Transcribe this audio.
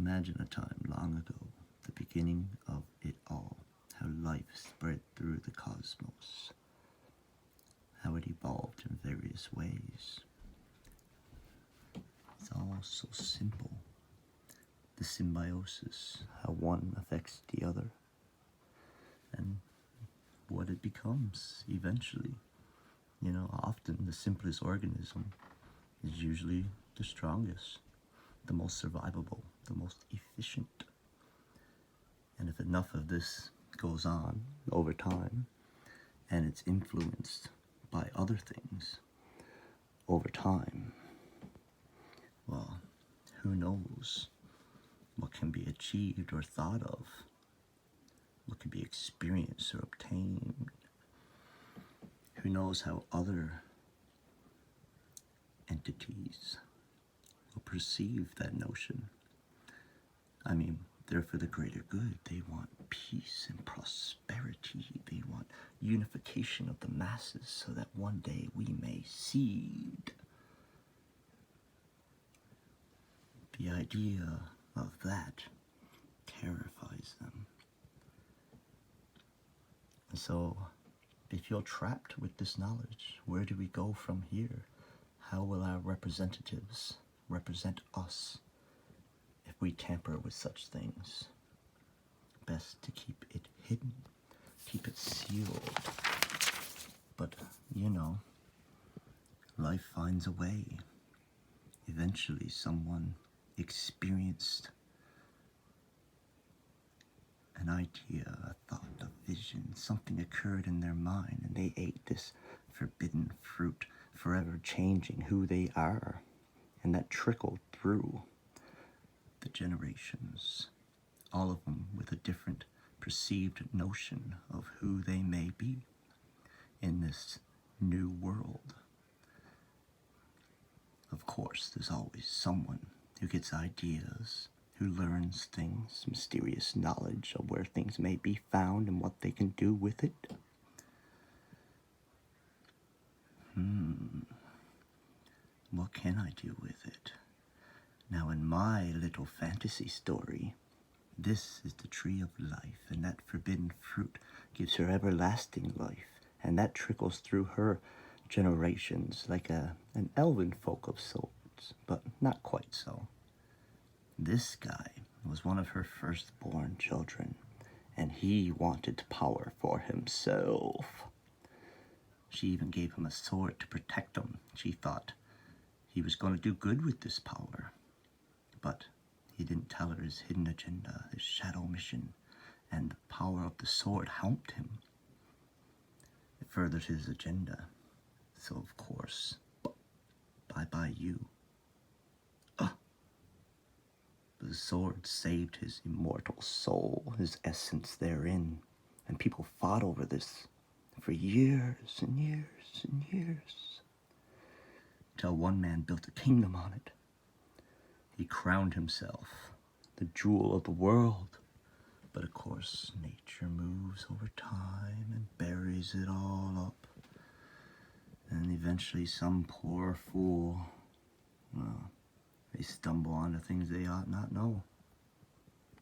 Imagine a time long ago, the beginning of it all, how life spread through the cosmos, how it evolved in various ways. It's all so simple. The symbiosis, how one affects the other, and what it becomes eventually. Often the simplest organism is usually the strongest, the most survivable, the most efficient. And if enough of this goes on over time, and it's influenced by other things over time, well, who knows what can be achieved or thought of, what can be experienced or obtained. Who knows how other entities will perceive that notion. They're for the greater good. They want peace and prosperity. They want unification of the masses so that one day we may seed. The idea of that terrifies them. And so, they feel trapped with this knowledge. Where do we go from here? How will our representatives represent us if we tamper with such things? Best to keep it hidden, keep it sealed. But, life finds a way. Eventually someone experienced an idea, a thought, a vision, something occurred in their mind, and they ate this forbidden fruit, forever changing who they are. And that trickled through the generations, all of them with a different perceived notion of who they may be in this new world. Of course, there's always someone who gets ideas, who learns things, mysterious knowledge of where things may be found and what they can do with it. What can I do with it? Now, in my little fantasy story, this is the tree of life, and that forbidden fruit gives her everlasting life, and that trickles through her generations like an elven folk of sorts, but not quite so. This guy was one of her firstborn children, and he wanted power for himself. She even gave him a sword to protect him. She thought he was going to do good with this power. But he didn't tell her his hidden agenda, his shadow mission, and the power of the sword helped him. It furthered his agenda. So, of course, bye-bye you. The sword saved his immortal soul, his essence therein, and people fought over this for years and years and years, till one man built a kingdom on it. He crowned himself the jewel of the world, but of course nature moves over time and buries it all up, and eventually some poor fool, they stumble onto things they ought not know.